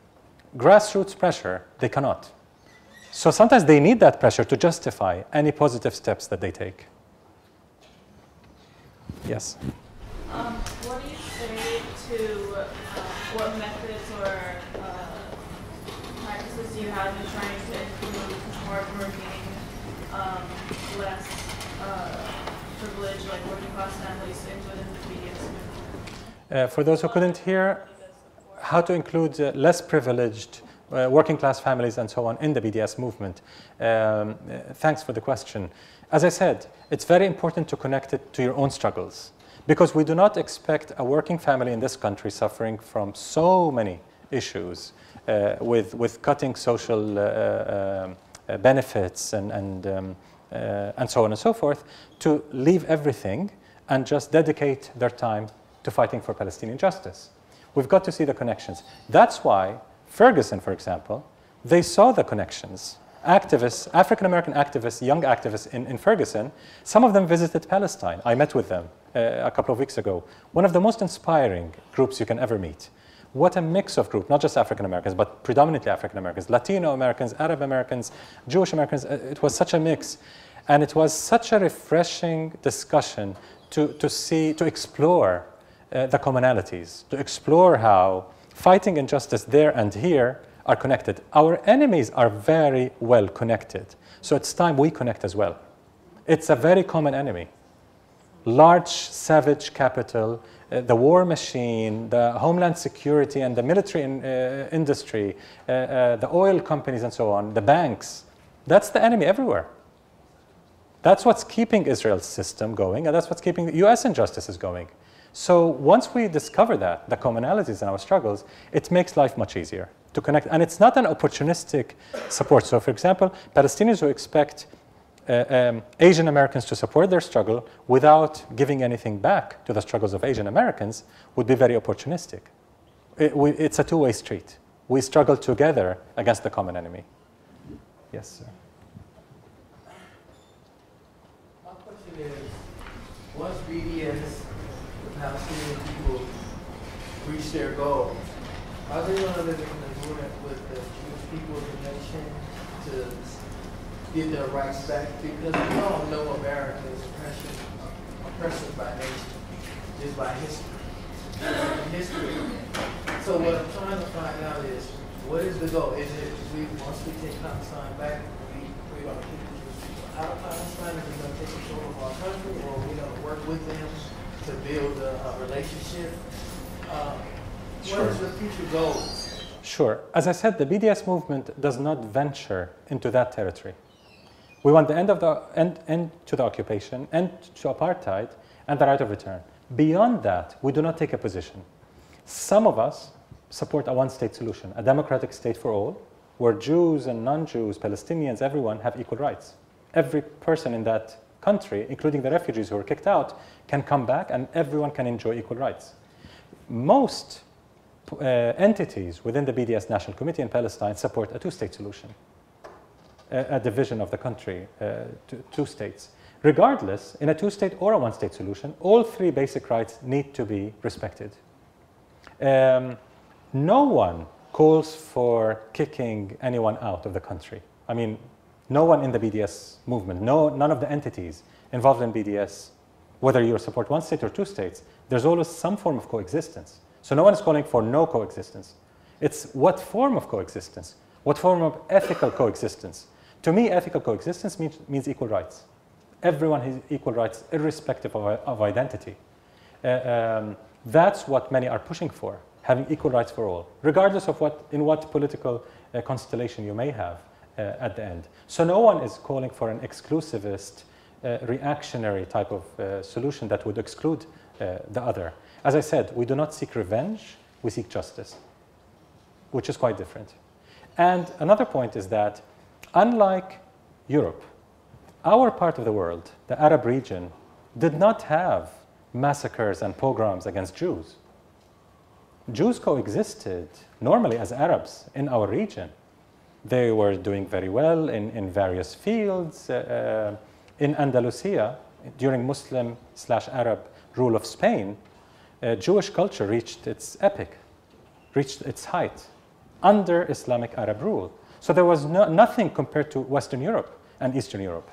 grassroots pressure, they cannot. So sometimes they need that pressure to justify any positive steps that they take. Yes? What do you say to what methods or practices you have in trying to include hardworking, less privileged, like working class families within the BDS movement? For those who couldn't hear, how to include less privileged working class families and so on in the BDS movement. Thanks for the question. As I said, it's very important to connect it to your own struggles, because we do not expect a working family in this country suffering from so many issues with cutting social benefits and so on and so forth, to leave everything and just dedicate their time to fighting for Palestinian justice. We've got to see the connections. That's why Ferguson, for example, they saw the connections. Activists, African-American activists, young activists in Ferguson, some of them visited Palestine. I met with them a couple of weeks ago. One of the most inspiring groups you can ever meet. What a mix of groups, not just African-Americans, but predominantly African-Americans, Latino Americans, Arab Americans, Jewish Americans. It was such a mix. And it was such a refreshing discussion to explore the commonalities, to explore how fighting injustice there and here are connected. Our enemies are very well connected. So it's time we connect as well. It's a very common enemy. Large, savage capital, the war machine, the homeland security and the military industry, the oil companies and so on, the banks. That's the enemy everywhere. That's what's keeping Israel's system going, and that's what's keeping the US injustices going. So once we discover that, the commonalities in our struggles, it makes life much easier to connect. And it's not an opportunistic support. So for example, Palestinians who expect Asian Americans to support their struggle without giving anything back to the struggles of Asian Americans would be very opportunistic. It's a two-way street. We struggle together against the common enemy. Yes, sir. My question is, once BDS, the Palestinian people, reach their goal, are they going to live in agreement with the Jewish people of the nation to get their rights back? Because we all know America's oppressors by nature, just by history. So what I'm trying to find out is, what is the goal? Is it once we take Palestine back, we going to keep these people out of Palestine, or we're going to take control of our country, or we're going to work with them to build a relationship. What is the future goal? Sure. As I said, the BDS movement does not venture into that territory. We want the end to the occupation, end to apartheid, and the right of return. Beyond that, we do not take a position. Some of us support a one-state solution, a democratic state for all, where Jews and non-Jews, Palestinians, everyone have equal rights. Every person in that country, including the refugees who were kicked out, can come back and everyone can enjoy equal rights. Most entities within the BDS National Committee in Palestine support a two-state solution, a division of the country to two states. Regardless, in a two-state or a one-state solution, all three basic rights need to be respected. No one calls for kicking anyone out of the country. I mean, no one in the BDS movement, none of the entities involved in BDS, whether you support one state or two states, there's always some form of coexistence. So no one is calling for no coexistence. It's what form of coexistence, what form of ethical coexistence. To me, ethical coexistence means equal rights. Everyone has equal rights irrespective of identity. That's what many are pushing for, having equal rights for all, regardless of in what political constellation you may have at the end. So no one is calling for an exclusivist, reactionary type of solution that would exclude the other. As I said, we do not seek revenge, we seek justice, which is quite different. And another point is that, unlike Europe, our part of the world, the Arab region, did not have massacres and pogroms against Jews. Jews coexisted normally as Arabs in our region. They were doing very well in various fields. In Andalusia, during Muslim/Arab rule of Spain, Jewish culture reached its epic, reached its height under Islamic Arab rule. So there was nothing compared to Western Europe and Eastern Europe.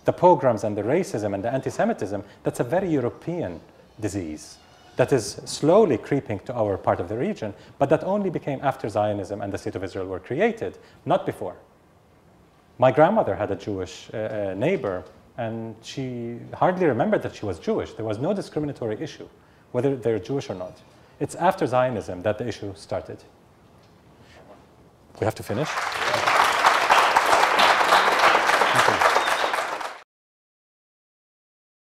The pogroms and the racism and the anti-Semitism, that's a very European disease that is slowly creeping to our part of the region, but that only became after Zionism and the State of Israel were created, not before. My grandmother had a Jewish neighbor, and she hardly remembered that she was Jewish. There was no discriminatory issue, whether they're Jewish or not. It's after Zionism that the issue started. We have to finish.